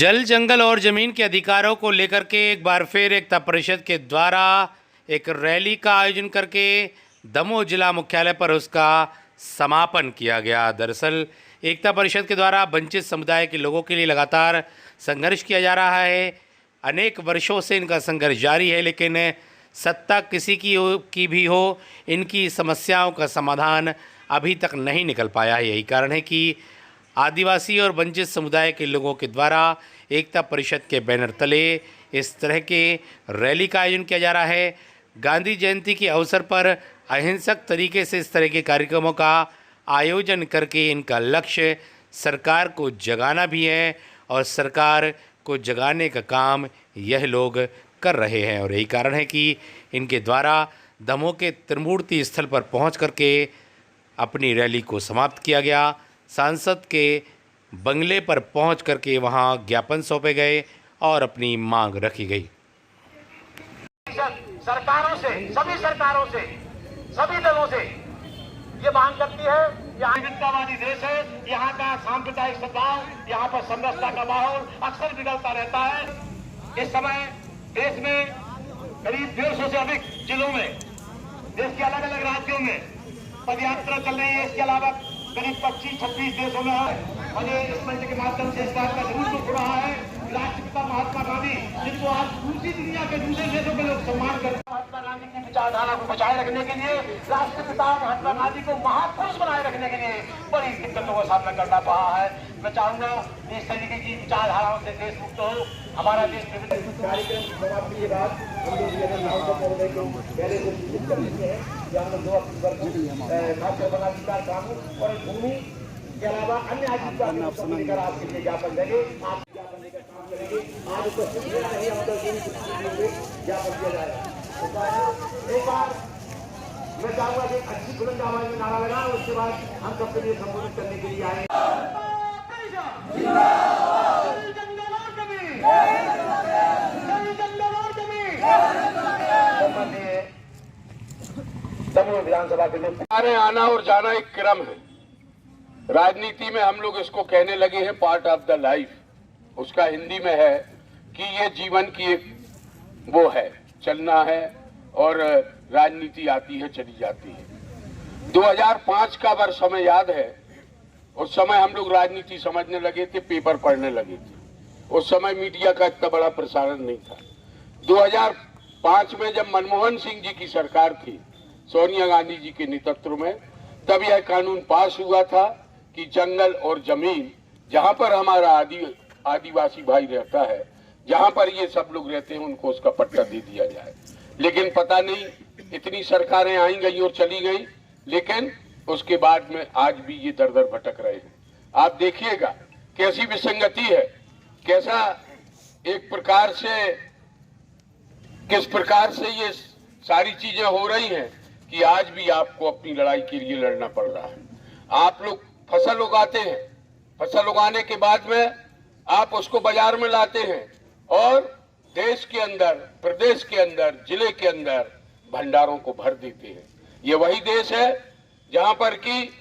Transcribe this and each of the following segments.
जल जंगल और ज़मीन के अधिकारों को लेकर के एक बार फिर एकता परिषद के द्वारा एक रैली का आयोजन करके दमोह जिला मुख्यालय पर उसका समापन किया गया। दरअसल एकता परिषद के द्वारा वंचित समुदाय के लोगों के लिए लगातार संघर्ष किया जा रहा है। अनेक वर्षों से इनका संघर्ष जारी है, लेकिन सत्ता किसी की भी हो, इनकी समस्याओं का समाधान अभी तक नहीं निकल पाया है। यही कारण है कि आदिवासी और वंचित समुदाय के लोगों के द्वारा एकता परिषद के बैनर तले इस तरह के रैली का आयोजन किया जा रहा है। गांधी जयंती के अवसर पर अहिंसक तरीके से इस तरह के कार्यक्रमों का आयोजन करके इनका लक्ष्य सरकार को जगाना भी है और सरकार को जगाने का काम यह लोग कर रहे हैं। और यही कारण है कि इनके द्वारा दमोह के त्रिमूर्ति स्थल पर पहुंच करके अपनी रैली को समाप्त किया गया। सांसद के बंगले पर पहुंच करके वहां ज्ञापन सौंपे गए और अपनी मांग रखी गई। सरकारों से, सभी सरकारों से, सभी दलों से ये मांग करती है। यहाँ विविधतावादी देश है, यहाँ का सांप्रदायिक सद्भाव, यहाँ पर समरसता का माहौल अक्सर बिगड़ता रहता है। इस समय देश में करीब 150 से अधिक जिलों में, देश के अलग अलग राज्यों में पदयात्रा चल रही है। इसके अलावा करीब 25-26 देशों में है और ये इस मंच के माध्यम से इस बात का जरूर दुख रहा है। राष्ट्रपिता महात्मा गांधी, जिनको आज दूसरी दुनिया के दूसरे देशों में लोग सम्मान करते हैं, महात्मा गांधी की विचारधारा को बचाए रखने के लिए, राष्ट्रपिता महात्मा गांधी को महापुरुष बनाए रखने के लिए बड़ी दिक्कतों का सामना करना पड़ा है। मैं चाहूंगा इस तरीके की विचारधाराओं से देश मुक्त हो, हमारा देश विभिन्न कार्यक्रम की समाप्ति के बाद हम लोग पहले से सूचित कर देते हैं कि हम लोग 2 अक्टूबर को वनाधिकार कानून और भूमि के अलावा अन्य आजीविका को लेकर आपके लिए ज्ञापन देंगे। आप ज्ञापन लेकर काम करेंगे। आज उपस्थित नहीं ज्ञापन दिया जाएगा। एक बार मैं चाहूंगा कि अच्छी बुलंद आवाज में नारा लगा, उसके बाद हम सबके लिए संबोधित करने के लिए आए। दमोह विधानसभा के लिए आना और जाना एक क्रम है। राजनीति में हम लोग इसको कहने लगे हैं पार्ट ऑफ द लाइफ। उसका हिंदी में है कि ये जीवन की एक वो है, चलना है और राजनीति आती है चली जाती है। 2005 का वर्ष हमें याद है। उस समय हम लोग राजनीति समझने लगे थे, पेपर पढ़ने लगे थे। उस समय मीडिया का इतना बड़ा प्रसारण नहीं था। 2005 में जब मनमोहन सिंह जी की सरकार थी, सोनिया गांधी जी के नेतृत्व में, तब यह कानून पास हुआ था कि जंगल और जमीन जहां पर हमारा आदिवासी भाई रहता है, जहां पर ये सब लोग रहते हैं, उनको उसका पट्टा दे दिया जाए। लेकिन पता नहीं इतनी सरकारें आई गई और चली गई, लेकिन उसके बाद में आज भी ये दर दर भटक रहे हैं। आप देखिएगा कैसी विसंगति है, कैसा एक प्रकार से, किस प्रकार से ये सारी चीजें हो रही हैं कि आज भी आपको अपनी लड़ाई के लिए लड़ना पड़ रहा है। आप लोग फसल उगाते हैं, फसल उगाने के बाद में आप उसको बाजार में लाते हैं और देश के अंदर, प्रदेश के अंदर, जिले के अंदर भंडारों को भर देते हैं। ये वही देश है जहां पर कि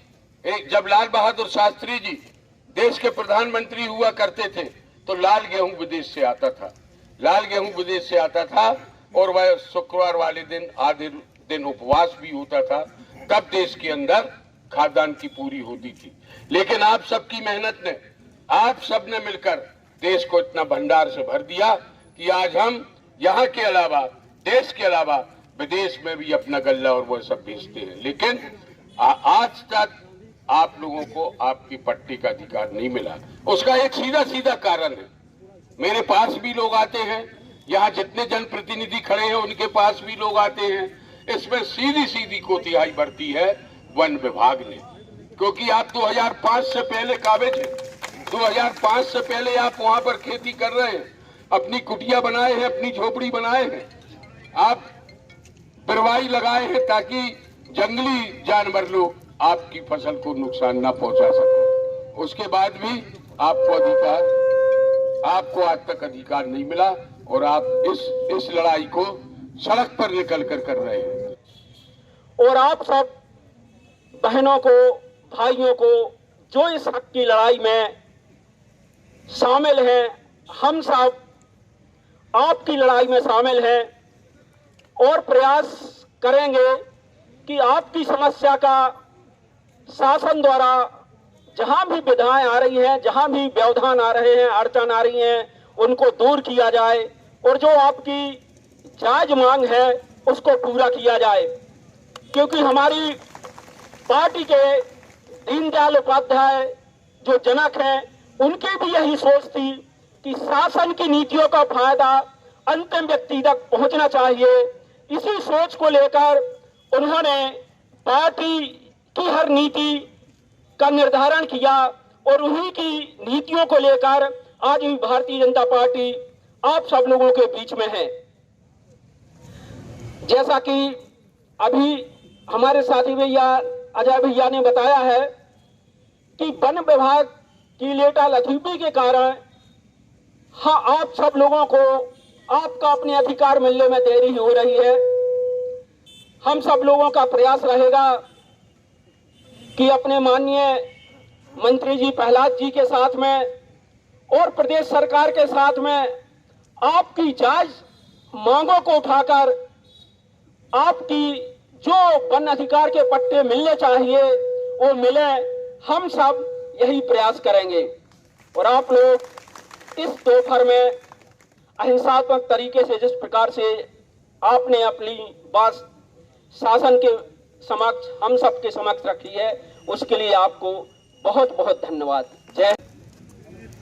जब लाल बहादुर शास्त्री जी देश के प्रधानमंत्री हुआ करते थे तो लाल गेहूं विदेश से आता था, लाल गेहूं विदेश से आता था और वह शुक्रवार वाले दिन आधे दिन उपवास भी होता था, तब देश के अंदर खाद्यान्न की पूरी होती थी। लेकिन आप सबकी मेहनत ने, आप सबने मिलकर देश को इतना भंडार से भर दिया कि आज हम यहाँ के अलावा, देश के अलावा विदेश में भी अपना गल्ला और वो सब बेचते हैं। लेकिन आज तक आप लोगों को आपकी पट्टी का अधिकार नहीं मिला। उसका एक सीधा सीधा कारण है, मेरे पास भी लोग आते हैं, यहाँ जितने जनप्रतिनिधि खड़े हैं उनके पास भी लोग आते हैं। इसमें सीधी सीधी कोताही बरती है वन विभाग ने, क्योंकि आप 2005 से पहले काबिज हैं, 2005 से पहले आप वहां पर खेती कर रहे हैं, अपनी कुटिया बनाए हैं, अपनी झोपड़ी बनाए हैं, आप बरवाई लगाए हैं ताकि जंगली जानवर लोग आपकी फसल को नुकसान ना पहुंचा सके। उसके बाद भी आपको आज तक अधिकार नहीं मिला और आप इस लड़ाई को सड़क पर निकल कर रहे हैं। और आप सब बहनों को, भाइयों को जो इस हक की लड़ाई में शामिल हैं, हम सब आपकी लड़ाई में शामिल हैं और प्रयास करेंगे कि आपकी समस्या का शासन द्वारा जहां भी विधाएं आ रही हैं, जहां भी व्यवधान आ रहे हैं, अड़चन आ रही हैं, उनको दूर किया जाए और जो आपकी जायज मांग है उसको पूरा किया जाए। क्योंकि हमारी पार्टी के दीनदयाल उपाध्याय जो जनक हैं, उनकी भी यही सोच थी कि शासन की नीतियों का फायदा अंतिम व्यक्ति तक पहुंचना चाहिए। इसी सोच को लेकर उन्होंने पार्टी की हर नीति का निर्धारण किया और उन्हीं की नीतियों को लेकर आज भी भारतीय जनता पार्टी आप सब लोगों के बीच में है। जैसा कि अभी हमारे साथी भैया अजय भैया ने बताया है कि वन विभाग की लेटा लथीफी के कारण हाँ, आप सब लोगों को आपका अपने अधिकार मिलने में देरी हो रही है। हम सब लोगों का प्रयास रहेगा कि अपने माननीय मंत्री जी प्रहलाद जी के साथ में और प्रदेश सरकार के साथ में आपकी जायज मांगों को उठाकर आपकी जो वन अधिकार के पट्टे मिलने चाहिए वो मिले। हम सब यही प्रयास करेंगे और आप लोग इस दोपहर में अहिंसात्मक तरीके से जिस प्रकार से आपने अपनी बात शासन के समक्ष, हम सब के समक्ष रखी है, उसके लिए आपको बहुत बहुत धन्यवाद। जय।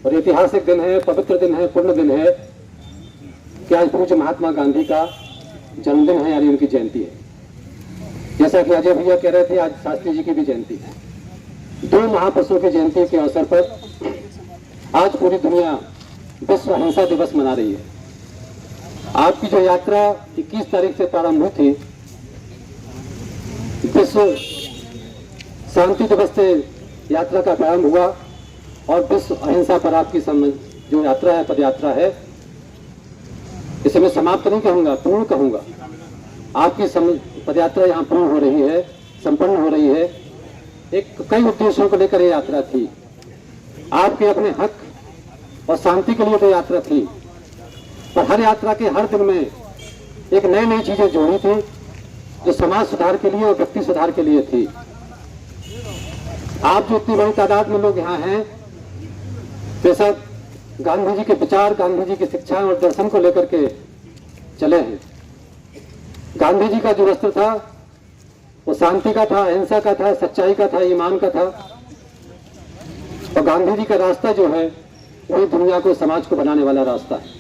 और ऐतिहासिक दिन है, पवित्र दिन है, पुण्य दिन है कि आज पूज्य महात्मा गांधी का जन्मदिन है, यानी उनकी जयंती है। जैसा कि अजय भैया कह रहे थे, आज शास्त्री जी की भी जयंती है। दो महापुरुषों की जयंती के अवसर पर आज पूरी दुनिया विश्व अहिंसा दिवस मना रही है। आपकी जो यात्रा 21 तारीख से प्रारंभ हुई थी, विश्व शांति दिवस से यात्रा का प्रारंभ हुआ और विश्व अहिंसा पर आपकी जो यात्रा है, पद यात्रा है, इसे मैं समाप्त नहीं कहूंगा, पूर्ण कहूंगा। आपकी पद यात्रा यहाँ पूर्ण हो रही है, संपन्न हो रही है। एक कई उद्देश्यों को लेकर ये यात्रा थी। आपके अपने हक और शांति के लिए तो यात्रा थी, पर हर यात्रा के हर दिन में एक नई नई चीजें जोड़ी थी जो समाज सुधार के लिए और व्यक्ति सुधार के लिए थी। आप जो इतनी बड़ी तादाद में लोग यहाँ हैं, जैसा गांधी जी के विचार, गांधी जी की शिक्षा और दर्शन को लेकर के चले हैं। गांधी जी का जो रास्ता था वो शांति का था, अहिंसा का था, सच्चाई का था, ईमान का था। और गांधी जी का रास्ता जो है वही दुनिया को, समाज को बनाने वाला रास्ता है।